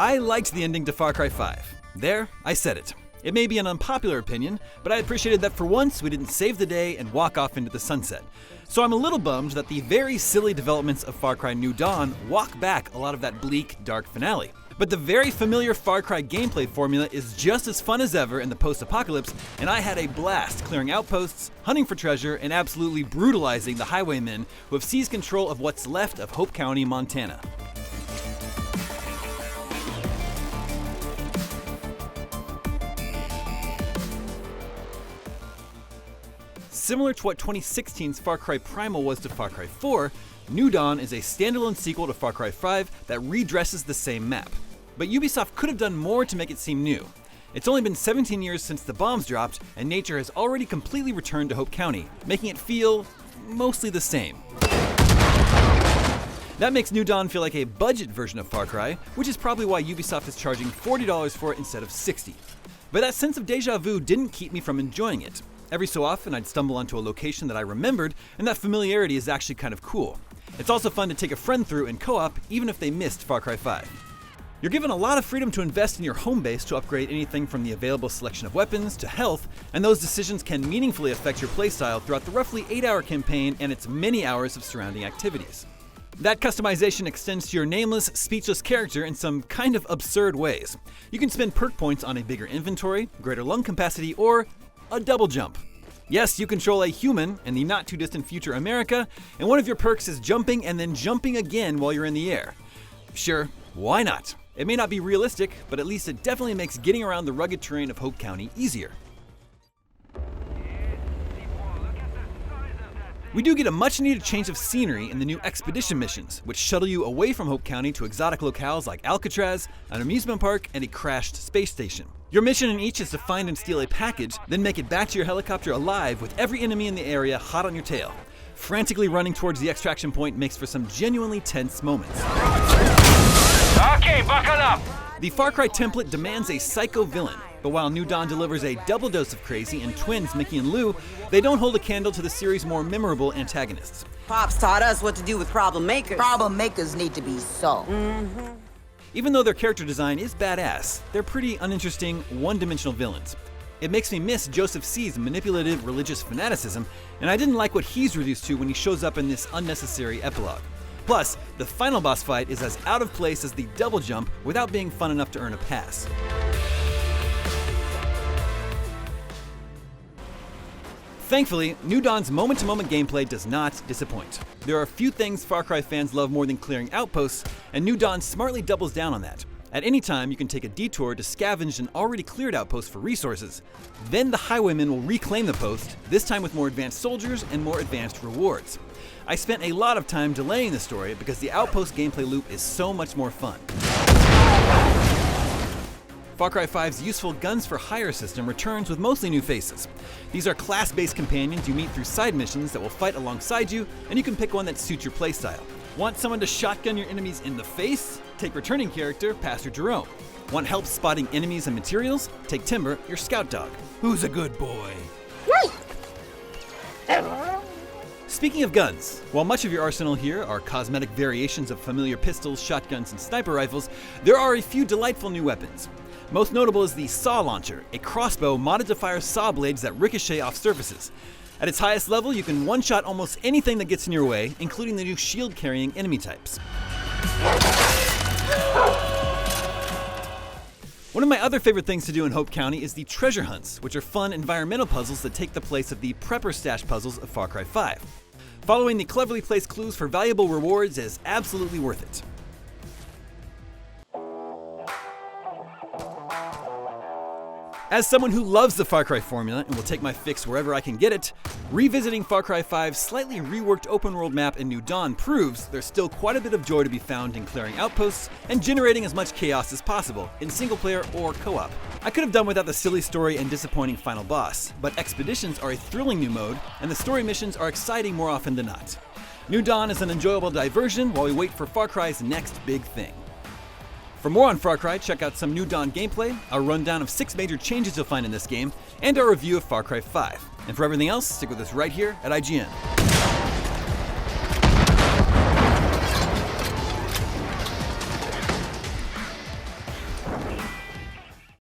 I liked the ending to Far Cry 5. There, I said it. It may be an unpopular opinion, but I appreciated that for once we didn't save the day and walk off into the sunset. So I'm a little bummed that the very silly developments of Far Cry New Dawn walk back a lot of that bleak, dark finale. But the very familiar Far Cry gameplay formula is just as fun as ever in the post-apocalypse, and I had a blast clearing outposts, hunting for treasure, and absolutely brutalizing the highwaymen who have seized control of what's left of Hope County, Montana. Similar to what 2016's Far Cry Primal was to Far Cry 4, New Dawn is a standalone sequel to Far Cry 5 that redresses the same map. But Ubisoft could have done more to make it seem new. It's only been 17 years since the bombs dropped, and nature has already completely returned to Hope County, making it feel mostly the same. That makes New Dawn feel like a budget version of Far Cry, which is probably why Ubisoft is charging $40 for it instead of $60. But that sense of deja vu didn't keep me from enjoying it. Every so often, I'd stumble onto a location that I remembered, and that familiarity is actually kind of cool. It's also fun to take a friend through in co-op, even if they missed Far Cry 5. You're given a lot of freedom to invest in your home base to upgrade anything from the available selection of weapons to health, and those decisions can meaningfully affect your playstyle throughout the roughly 8-hour campaign and its many hours of surrounding activities. That customization extends to your nameless, speechless character in some kind of absurd ways. You can spend perk points on a bigger inventory, greater lung capacity, or a double jump. Yes, you control a human in the not-too-distant future America, and one of your perks is jumping and then jumping again while you're in the air. Sure, why not? It may not be realistic, but at least it definitely makes getting around the rugged terrain of Hope County easier. We do get a much-needed change of scenery in the new expedition missions, which shuttle you away from Hope County to exotic locales like Alcatraz, an amusement park, and a crashed space station. Your mission in each is to find and steal a package, then make it back to your helicopter alive with every enemy in the area hot on your tail. Frantically running towards the extraction point makes for some genuinely tense moments. Okay, buckle up! The Far Cry template demands a psycho villain, but while New Dawn delivers a double dose of crazy in twins Mickey and Lou, they don't hold a candle to the series' more memorable antagonists. Pops taught us what to do with problem makers. Problem makers need to be solved. Even though their character design is badass, they're pretty uninteresting, one-dimensional villains. It makes me miss Joseph C's manipulative religious fanaticism, and I didn't like what he's reduced to when he shows up in this unnecessary epilogue. Plus, the final boss fight is as out of place as the double jump without being fun enough to earn a pass. Thankfully, New Dawn's moment-to-moment gameplay does not disappoint. There are few things Far Cry fans love more than clearing outposts, and New Dawn smartly doubles down on that. At any time, you can take a detour to scavenge an already cleared outpost for resources. Then the highwaymen will reclaim the post, this time with more advanced soldiers and more advanced rewards. I spent a lot of time delaying the story because the outpost gameplay loop is so much more fun. Far Cry 5's useful Guns for Hire system returns with mostly new faces. These are class-based companions you meet through side missions that will fight alongside you, and you can pick one that suits your playstyle. Want someone to shotgun your enemies in the face? Take returning character Pastor Jerome. Want help spotting enemies and materials? Take Timber, your scout dog. Who's a good boy? Speaking of guns, while much of your arsenal here are cosmetic variations of familiar pistols, shotguns, and sniper rifles, there are a few delightful new weapons. Most notable is the Saw Launcher, a crossbow modded to fire saw blades that ricochet off surfaces. At its highest level, you can one-shot almost anything that gets in your way, including the new shield-carrying enemy types. One of my other favorite things to do in Hope County is the treasure hunts, which are fun environmental puzzles that take the place of the prepper stash puzzles of Far Cry 5. Following the cleverly placed clues for valuable rewards is absolutely worth it. As someone who loves the Far Cry formula and will take my fix wherever I can get it, revisiting Far Cry 5's slightly reworked open-world map in New Dawn proves there's still quite a bit of joy to be found in clearing outposts and generating as much chaos as possible, in single-player or co-op. I could have done without the silly story and disappointing final boss, but expeditions are a thrilling new mode, and the story missions are exciting more often than not. New Dawn is an enjoyable diversion while we wait for Far Cry's next big thing. For more on Far Cry, check out some New Dawn gameplay, our rundown of 6 major changes you'll find in this game, and our review of Far Cry 5. And for everything else, stick with us right here at IGN.